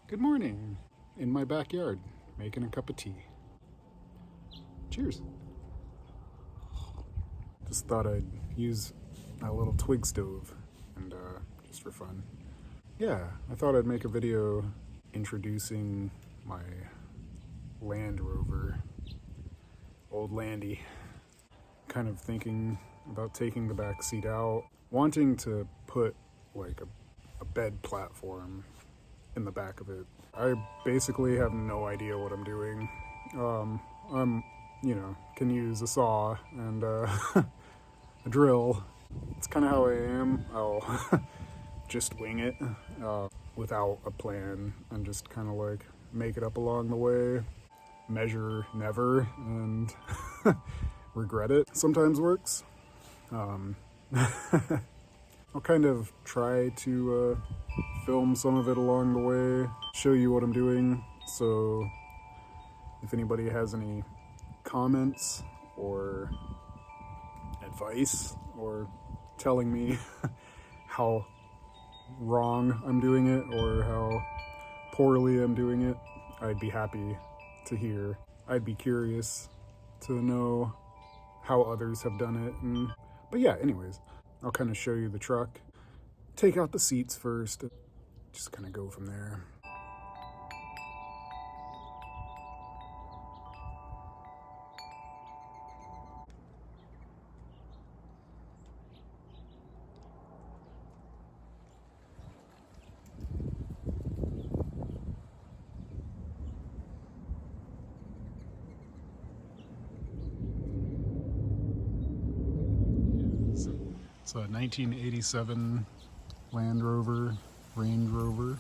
Good morning, in my backyard, making a cup of tea. Cheers. Just thought I'd use my little Twig stove, and just for fun. Yeah, I thought I'd make a video introducing my Land Rover, old Landy. Kind of thinking about taking the back seat out, wanting to put like a bed platform in the back of it. I basically have no idea what I'm doing. I'm, can use a saw and a drill. It's kind of how I am. I'll just wing it without a plan and just kind of like make it up along the way. Measure never and regret it. Sometimes works. I'll kind of try to film some of it along the way, show you what I'm doing, so if anybody has any comments or advice or telling me how wrong I'm doing it or how poorly I'm doing it, I'd be happy to hear. I'd be curious to know how others have done it. But yeah, anyways, I'll kind of show you the truck, take out the seats first, just kind of go from there. It's a 1987 Land Rover, Range Rover.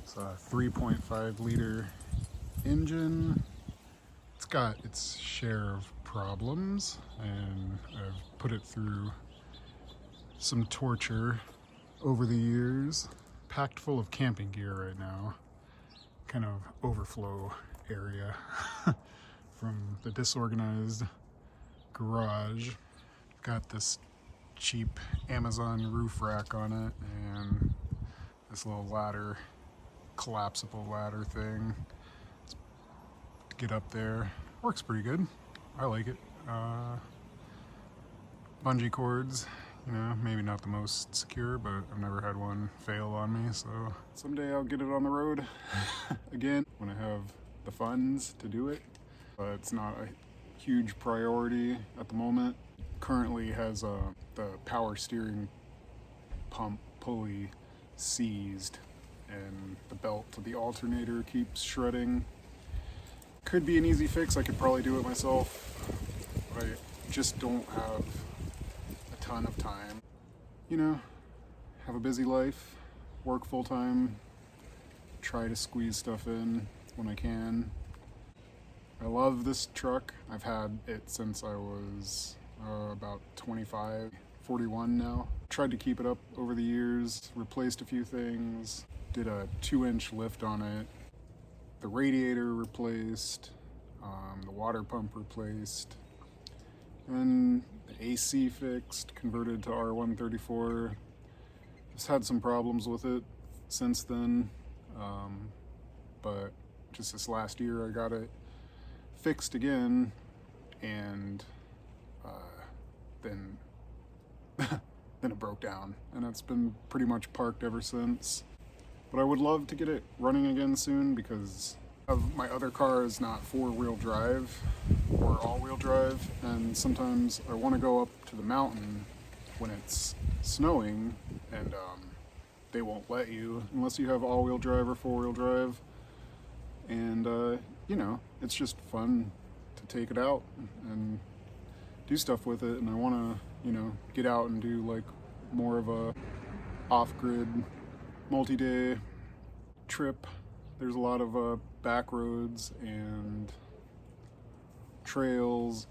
It's a 3.5 liter engine. It's got its share of problems, and I've put it through some torture over the years. Packed full of camping gear right now. Kind of overflow area from the disorganized garage. Got this cheap Amazon roof rack on it and this little ladder, collapsible ladder thing to get up there. Works pretty good. I like it. Bungee cords, maybe not the most secure, but I've never had one fail on me, so someday I'll get it on the road again when I have the funds to do it. But it's not a huge priority at the moment. Currently has the power steering pump pulley seized and the belt to the alternator keeps shredding. Could be an easy fix. I could probably do it myself, but I just don't have a ton of time. Have a busy life, work full time, try to squeeze stuff in when I can. I love this truck. I've had it since I was about 25, 41 now. Tried to keep it up over the years, replaced a few things, did a 2-inch lift on it, the radiator replaced, the water pump replaced, and the AC fixed, converted to R134. Just had some problems with it since then, but just this last year I got it fixed again, and then it broke down, and it's been pretty much parked ever since. But I would love to get it running again soon because my other car is not 4-wheel drive or all-wheel drive, and sometimes I want to go up to the mountain when it's snowing, and they won't let you unless you have all-wheel drive or 4-wheel drive. And it's just fun to take it out and do stuff with it, and I want to get out and do like more of a off-grid multi-day trip. There's a lot of back roads and trails,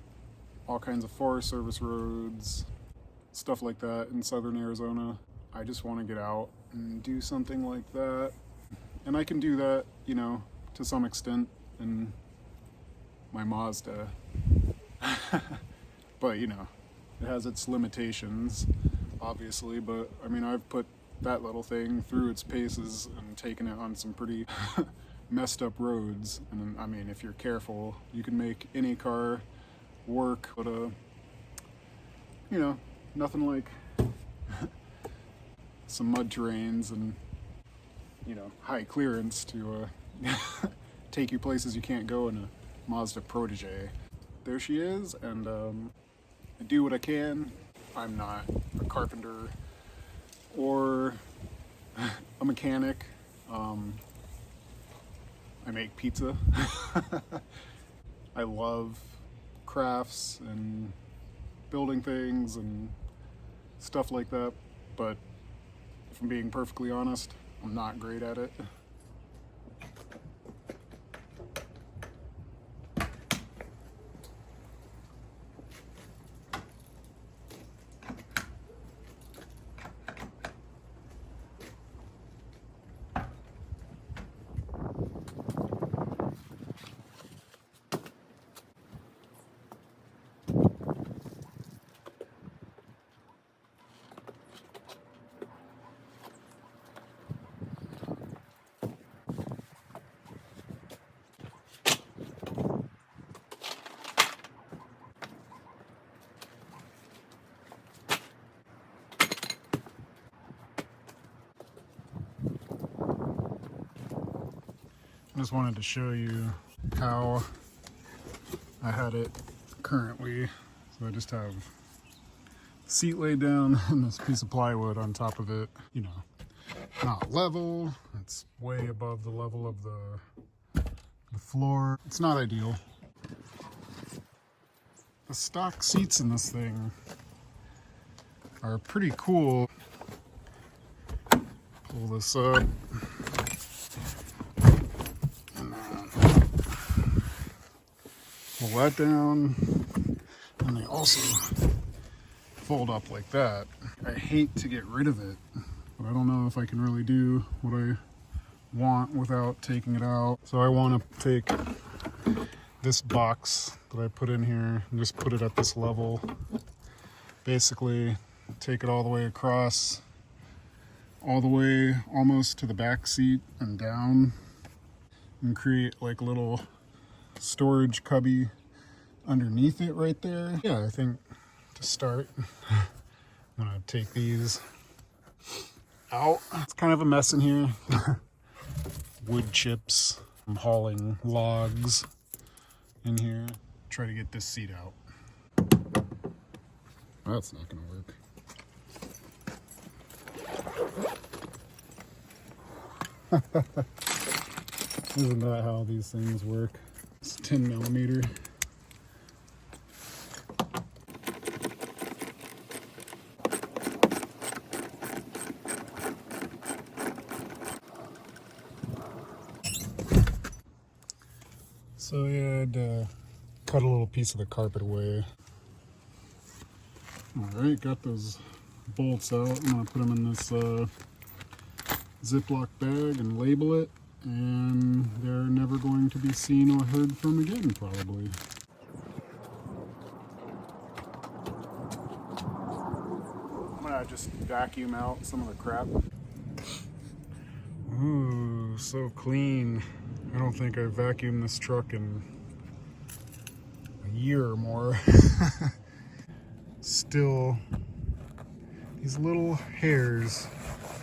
all kinds of Forest Service roads, stuff like that in southern Arizona. I just want to get out and do something like that, and I can do that to some extent in my Mazda. But it has its limitations, obviously. But I mean, I've put that little thing through its paces and taken it on some pretty messed up roads. And I mean, if you're careful, you can make any car work, but you know, nothing like some mud terrains and, you know, high clearance to take you places you can't go in a Mazda Protege. There she is, and I do what I can. I'm not a carpenter or a mechanic. I make pizza. I love crafts and building things and stuff like that, but if I'm being perfectly honest, I'm not great at it. I just wanted to show you how I had it currently. So I just have the seat laid down and this piece of plywood on top of it. You know, not level. It's way above the level of the floor. It's not ideal. The stock seats in this thing are pretty cool. Pull this up. Pull that down, and they also fold up like that. I hate to get rid of it, but I don't know if I can really do what I want without taking it out. So I want to take this box that I put in here and just put it at this level. Basically, take it all the way across, all the way almost to the back seat and down, and create like a little storage cubby underneath it right there. Yeah, I think to start, I'm gonna take these out. It's kind of a mess in here. Wood chips. I'm hauling logs in here. Try to get this seat out. That's not gonna work. Isn't that how these things work? It's 10 millimeter. So yeah, I had to cut a little piece of the carpet away. Alright, got those bolts out. I'm gonna put them in this Ziploc bag and label it, and they're never going to be seen or heard from again, probably. I'm gonna just vacuum out some of the crap. Ooh, so clean. I don't think I've vacuumed this truck in a year or more. Still, these little hairs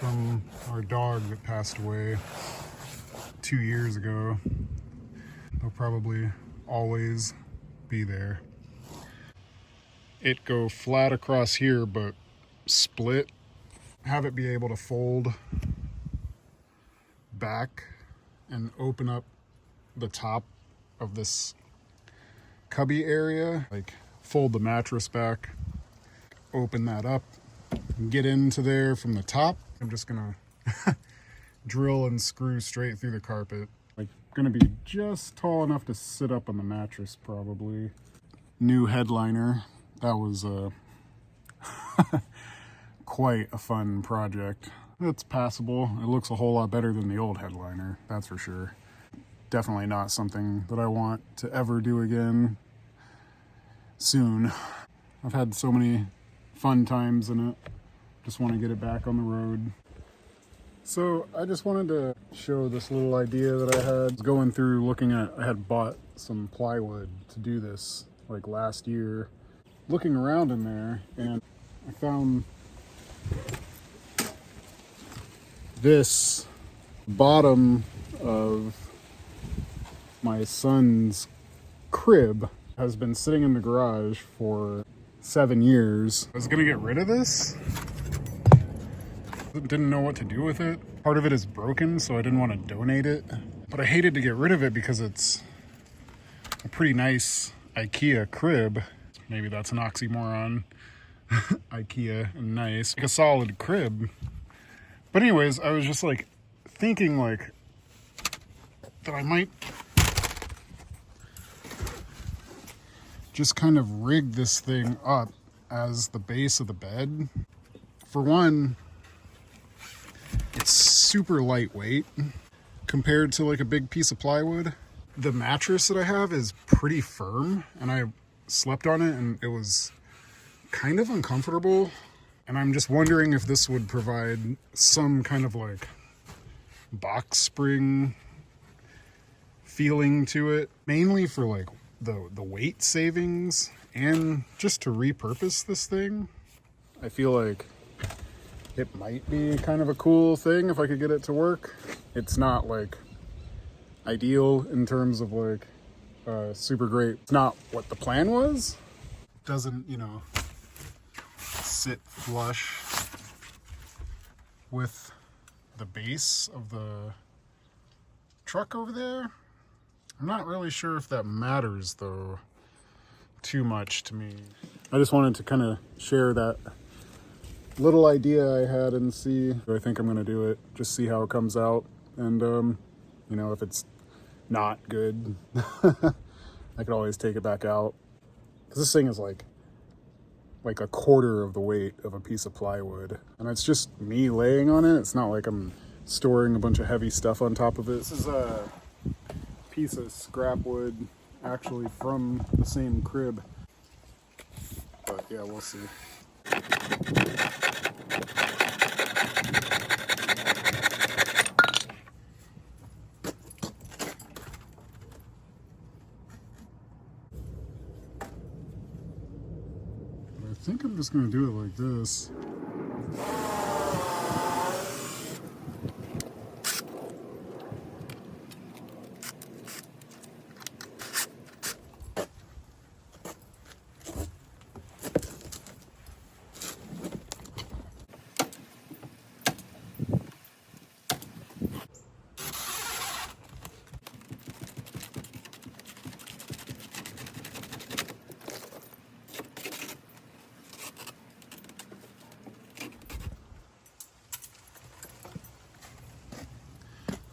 from our dog that passed away 2 years ago, they'll probably always be there. It go flat across here, but split. Have it be able to fold back and open up the top of this cubby area, like fold the mattress back, open that up, and get into there from the top. I'm just gonna drill and screw straight through the carpet. Like, gonna be just tall enough to sit up on the mattress, probably. New headliner. That was quite a fun project. It's passable. It looks a whole lot better than the old headliner, that's for sure. Definitely not something that I want to ever do again soon. I've had so many fun times in it. Just want to get it back on the road. So I just wanted to show this little idea that I had. Going through looking at, I had bought some plywood to do this like last year. Looking around in there, and I found this bottom of my son's crib has been sitting in the garage for 7 years. I was gonna get rid of this. Didn't know what to do with it. Part of it is broken, so I didn't want to donate it. But I hated to get rid of it because it's a pretty nice IKEA crib. Maybe that's an oxymoron. IKEA and nice. Like a solid crib. But anyways, I was just like thinking like that I might just kind of rig this thing up as the base of the bed. For one, it's super lightweight compared to like a big piece of plywood. The mattress that I have is pretty firm, and I slept on it and it was kind of uncomfortable. And I'm just wondering if this would provide some kind of like box spring feeling to it, mainly for like the weight savings and just to repurpose this thing. I feel like it might be kind of a cool thing if I could get it to work. It's not like ideal in terms of like super great. It's not what the plan was. Doesn't, you know, sit flush with the base of the truck over there. I'm not really sure if that matters though too much to me. I just wanted to kind of share that little idea I had and see. I think I'm gonna do it, just see how it comes out, and you know, if it's not good I could always take it back out, because this thing is like a quarter of the weight of a piece of plywood, and it's just me laying on it. It's not like I'm storing a bunch of heavy stuff on top of it. This is a piece of scrap wood actually from the same crib, but yeah, we'll see. I think I'm just going to do it like this.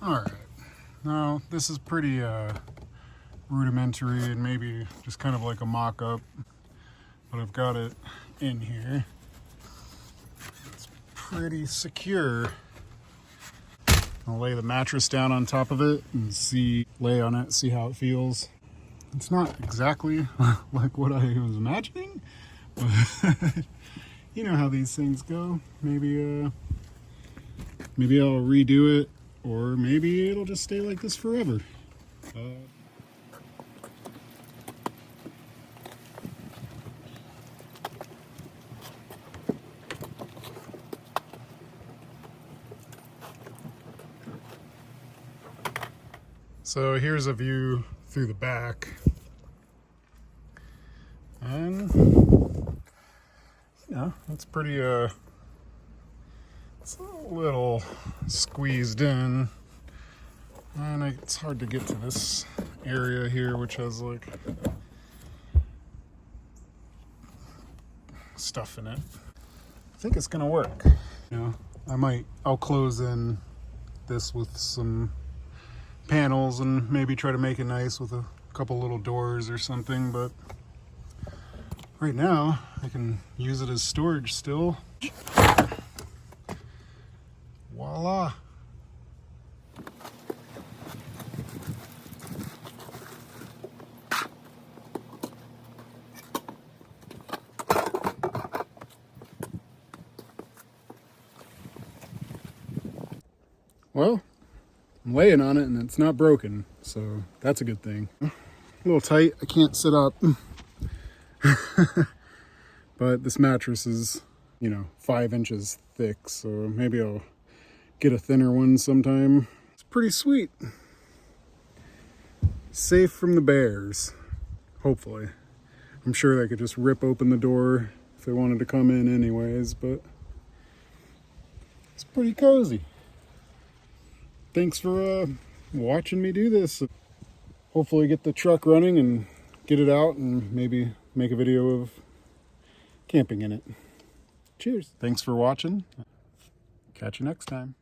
Alright, now this is pretty rudimentary and maybe just kind of like a mock-up, but I've got it in here. It's pretty secure. I'll lay the mattress down on top of it and lay on it, see how it feels. It's not exactly like what I was imagining, but you know how these things go. Maybe I'll redo it, or maybe it'll just stay like this forever. So here's a view through the back. And, you know, it's pretty, it's a little squeezed in. And it's hard to get to this area here, which has like stuff in it. I think it's gonna work. You know, I'll close in this with some panels and maybe try to make it nice with a couple little doors or something, but right now I can use it as storage still. Voila. Well, I'm laying on it and it's not broken, so that's a good thing. A little tight, I can't sit up. But this mattress is, you know, 5 inches thick, so maybe I'll get a thinner one sometime. It's pretty sweet. Safe from the bears, hopefully. I'm sure they could just rip open the door if they wanted to come in anyways, but it's pretty cozy. Thanks for watching me do this. Hopefully get the truck running and get it out and maybe make a video of camping in it. Cheers. Thanks for watching. Catch you next time.